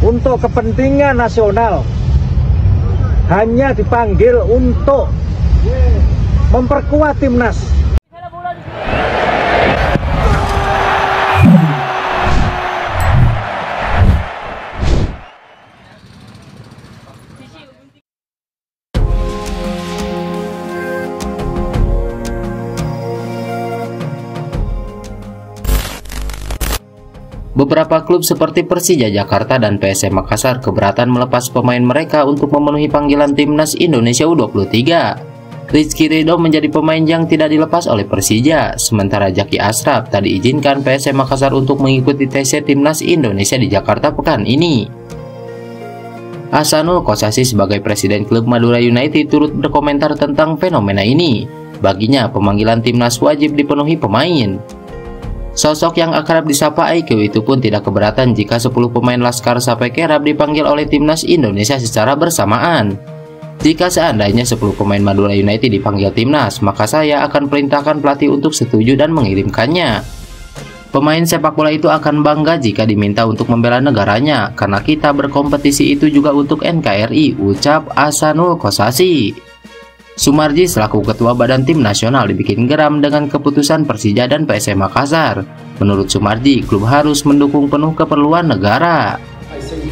untuk kepentingan nasional, hanya dipanggil untuk memperkuat timnas. Beberapa klub seperti Persija Jakarta dan PSM Makassar keberatan melepas pemain mereka untuk memenuhi panggilan timnas Indonesia U23. Rizky Ridho menjadi pemain yang tidak dilepas oleh Persija, sementara Zaki Ashraf tak diizinkan PSM Makassar untuk mengikuti tes timnas Indonesia di Jakarta pekan ini. Ahsanul Kossasi sebagai presiden klub Madura United turut berkomentar tentang fenomena ini. Baginya, pemanggilan timnas wajib dipenuhi pemain. Sosok yang akrab disapa IQ itu pun tidak keberatan jika 10 pemain Laskar Sapai Kerap dipanggil oleh timnas Indonesia secara bersamaan. Jika seandainya 10 pemain Madura United dipanggil timnas, maka saya akan perintahkan pelatih untuk setuju dan mengirimkannya. Pemain sepak bola itu akan bangga jika diminta untuk membela negaranya, karena kita berkompetisi itu juga untuk NKRI, ucap Ahsanul Kossasi. Sumarji selaku ketua badan tim nasional dibikin geram dengan keputusan Persija dan PSM Makassar. Menurut Sumarji, klub harus mendukung penuh keperluan negara. I think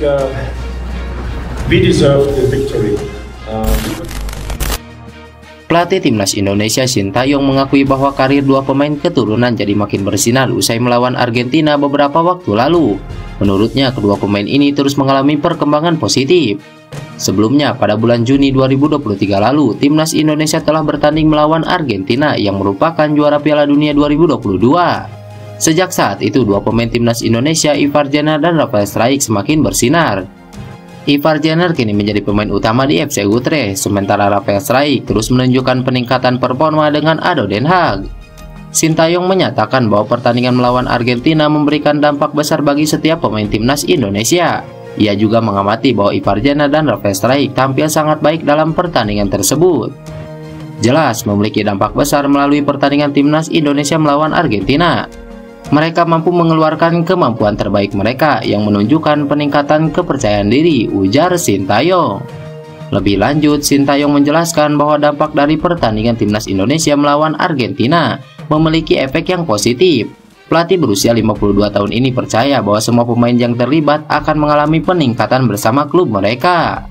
we deserve the victory. Pelatih timnas Indonesia Sintayong mengakui bahwa karir dua pemain keturunan jadi makin bersinar usai melawan Argentina beberapa waktu lalu. Menurutnya, kedua pemain ini terus mengalami perkembangan positif. Sebelumnya, pada bulan Juni 2023 lalu, timnas Indonesia telah bertanding melawan Argentina yang merupakan juara Piala Dunia 2022. Sejak saat itu, dua pemain timnas Indonesia, Ivar Jenner dan Rafael Struijk semakin bersinar. Ivar Jenner kini menjadi pemain utama di FC Utrecht, sementara Rafael Struijk terus menunjukkan peningkatan performa dengan ADO Den Haag. Sintayong menyatakan bahwa pertandingan melawan Argentina memberikan dampak besar bagi setiap pemain timnas Indonesia. Ia juga mengamati bahwa Ivar Jenner dan Rafael Struijk tampil sangat baik dalam pertandingan tersebut. Jelas memiliki dampak besar melalui pertandingan timnas Indonesia melawan Argentina. Mereka mampu mengeluarkan kemampuan terbaik mereka yang menunjukkan peningkatan kepercayaan diri, ujar Sintayong. Lebih lanjut, Sintayong menjelaskan bahwa dampak dari pertandingan timnas Indonesia melawan Argentina memiliki efek yang positif. Pelatih berusia 52 tahun ini percaya bahwa semua pemain yang terlibat akan mengalami peningkatan bersama klub mereka.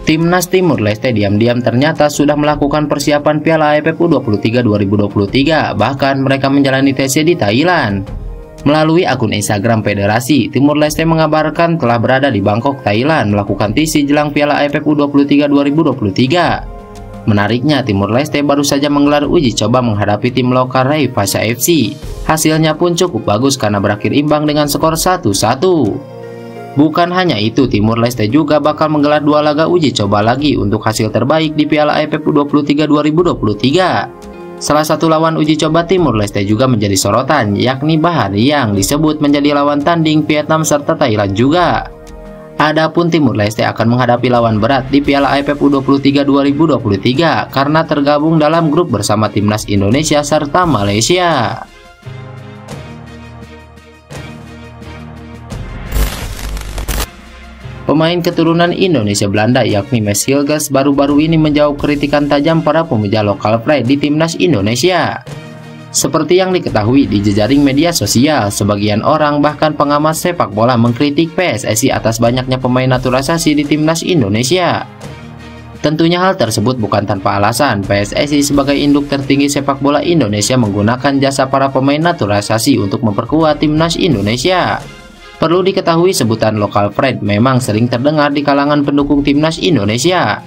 Timnas Timur Leste diam-diam ternyata sudah melakukan persiapan Piala AFF U23 2023, bahkan mereka menjalani tes di Thailand. Melalui akun Instagram Federasi, Timur Leste mengabarkan telah berada di Bangkok, Thailand, melakukan TC jelang Piala AFF U23 2023. Menariknya, Timur Leste baru saja menggelar uji coba menghadapi tim lokal Raiffeisen FC. Hasilnya pun cukup bagus karena berakhir imbang dengan skor 1-1. Bukan hanya itu, Timur Leste juga bakal menggelar 2 laga uji coba lagi untuk hasil terbaik di Piala AFF U23 2023. Salah satu lawan uji coba Timur Leste juga menjadi sorotan, yakni Bahari yang disebut menjadi lawan tanding Vietnam serta Thailand juga. Adapun Timur Leste akan menghadapi lawan berat di Piala AFF U23 2023 karena tergabung dalam grup bersama timnas Indonesia serta Malaysia. Pemain keturunan Indonesia Belanda yakni Mads Hilgers baru-baru ini menjawab kritikan tajam para pemuja lokal pride di timnas Indonesia. Seperti yang diketahui di jejaring media sosial, sebagian orang bahkan pengamat sepak bola mengkritik PSSI atas banyaknya pemain naturalisasi di timnas Indonesia. Tentunya hal tersebut bukan tanpa alasan. PSSI sebagai induk tertinggi sepak bola Indonesia menggunakan jasa para pemain naturalisasi untuk memperkuat timnas Indonesia. Perlu diketahui sebutan local pride memang sering terdengar di kalangan pendukung timnas Indonesia.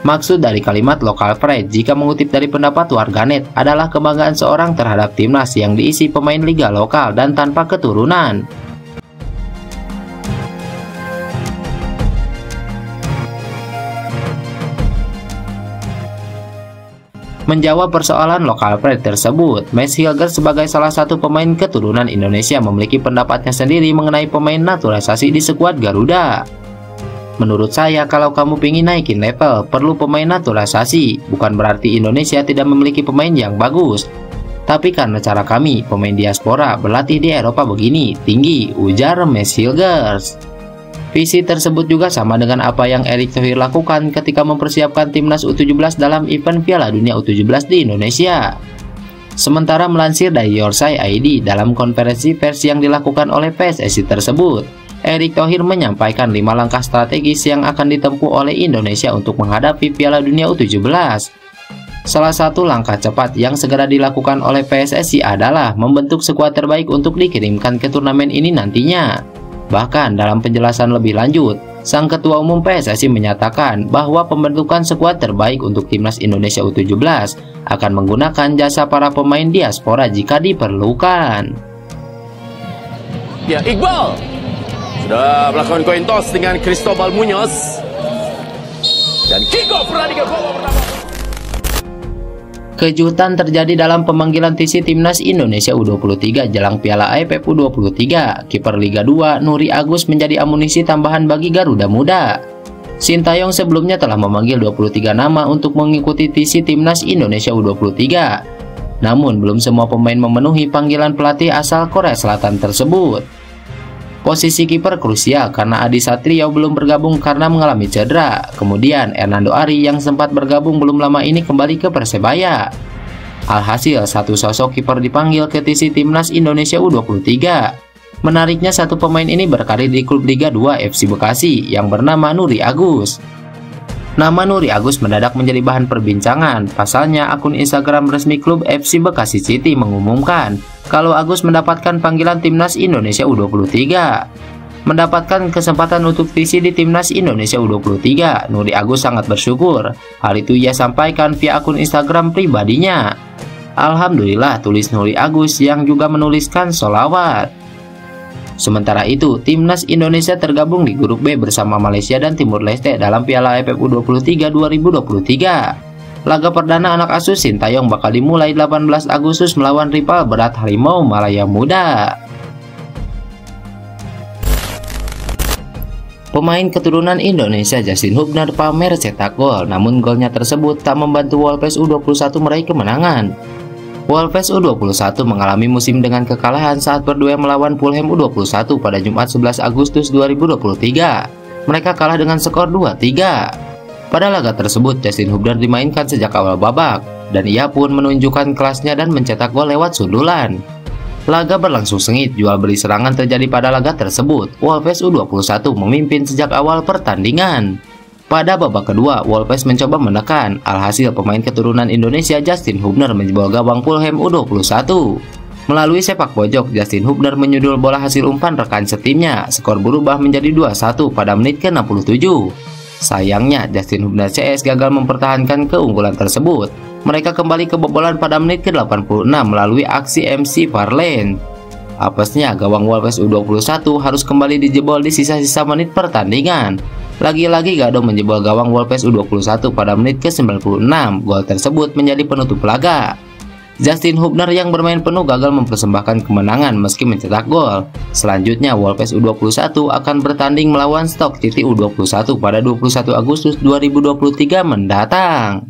Maksud dari kalimat local pride jika mengutip dari pendapat warganet adalah kebanggaan seorang terhadap timnas yang diisi pemain liga lokal dan tanpa keturunan. Menjawab persoalan lokal pride tersebut, Mads Hilgers sebagai salah satu pemain keturunan Indonesia memiliki pendapatnya sendiri mengenai pemain naturalisasi di skuad Garuda. Menurut saya, kalau kamu pingin naikin level, perlu pemain naturalisasi. Bukan berarti Indonesia tidak memiliki pemain yang bagus. Tapi karena cara kami, pemain diaspora, berlatih di Eropa begini, tinggi, ujar Mes Hilgers. Visi tersebut juga sama dengan apa yang Erick Thohir lakukan ketika mempersiapkan timnas U17 dalam event Piala Dunia U17 di Indonesia. Sementara melansir dari Yorkshire ID, dalam konferensi pers yang dilakukan oleh PSSI tersebut, Erick Thohir menyampaikan 5 langkah strategis yang akan ditempuh oleh Indonesia untuk menghadapi Piala Dunia U17. Salah satu langkah cepat yang segera dilakukan oleh PSSI adalah membentuk skuad terbaik untuk dikirimkan ke turnamen ini nantinya. Bahkan dalam penjelasan lebih lanjut, Sang Ketua Umum PSSI menyatakan bahwa pembentukan skuad terbaik untuk timnas Indonesia U17 akan menggunakan jasa para pemain diaspora jika diperlukan. Ya, Iqbal sudah melakukan coin toss dengan Cristobal Munoz dan kick off pertandingan babak pertama. Kejutan terjadi dalam pemanggilan TC Timnas Indonesia U23 jelang Piala AFF U23. Kiper Liga 2 Nuri Agus menjadi amunisi tambahan bagi Garuda Muda. Sintayong sebelumnya telah memanggil 23 nama untuk mengikuti TC Timnas Indonesia U23. Namun belum semua pemain memenuhi panggilan pelatih asal Korea Selatan tersebut. Posisi kiper krusial karena Adi Satrio belum bergabung karena mengalami cedera. Kemudian Hernando Ari yang sempat bergabung belum lama ini kembali ke Persebaya. Alhasil satu sosok kiper dipanggil ke TC Timnas Indonesia U23. Menariknya satu pemain ini berkarir di klub Liga 2 FC Bekasi yang bernama Nuri Agus. Nama Nuri Agus mendadak menjadi bahan perbincangan. Pasalnya akun Instagram resmi klub FC Bekasi City mengumumkan kalau Agus mendapatkan panggilan Timnas Indonesia U23. Mendapatkan kesempatan untuk visi di Timnas Indonesia U23, Nuri Agus sangat bersyukur. Hal itu ia sampaikan via akun Instagram pribadinya. Alhamdulillah, tulis Nuri Agus yang juga menuliskan sholawat. Sementara itu, Timnas Indonesia tergabung di grup B bersama Malaysia dan Timur Leste dalam Piala AFF U23 2023. Laga perdana anak asuh Sintayong bakal dimulai 18 Agustus melawan rival berat Harimau Malaya Muda. Pemain keturunan Indonesia Justin Hubner pamer cetak gol, namun golnya tersebut tak membantu Wolves U21 meraih kemenangan. Wolves U21 mengalami musim dengan kekalahan saat berduel melawan Fulham U21 pada Jumat 11 Agustus 2023. Mereka kalah dengan skor 2-3. Pada laga tersebut, Justin Hubner dimainkan sejak awal babak, dan ia pun menunjukkan kelasnya dan mencetak gol lewat sundulan. Laga berlangsung sengit, jual beli serangan terjadi pada laga tersebut. Wolves U21 memimpin sejak awal pertandingan. Pada babak kedua, Wolves mencoba menekan, alhasil pemain keturunan Indonesia Justin Hubner menjebol gawang Fulham U21. Melalui sepak pojok, Justin Hubner menyundul bola hasil umpan rekan setimnya. Skor berubah menjadi 2-1 pada menit ke-67. Sayangnya, Justin Hubner CS gagal mempertahankan keunggulan tersebut. Mereka kembali kebobolan pada menit ke-86 melalui aksi MC Farlane. Apesnya, gawang Wolves U21 harus kembali dijebol di sisa-sisa menit pertandingan. Lagi-lagi Gado menjebol gawang Wolves U21 pada menit ke-96. Gol tersebut menjadi penutup laga. Justin Hubner yang bermain penuh gagal mempersembahkan kemenangan meski mencetak gol. Selanjutnya, Wolves U21 akan bertanding melawan Stoke City U21 pada 21 Agustus 2023 mendatang.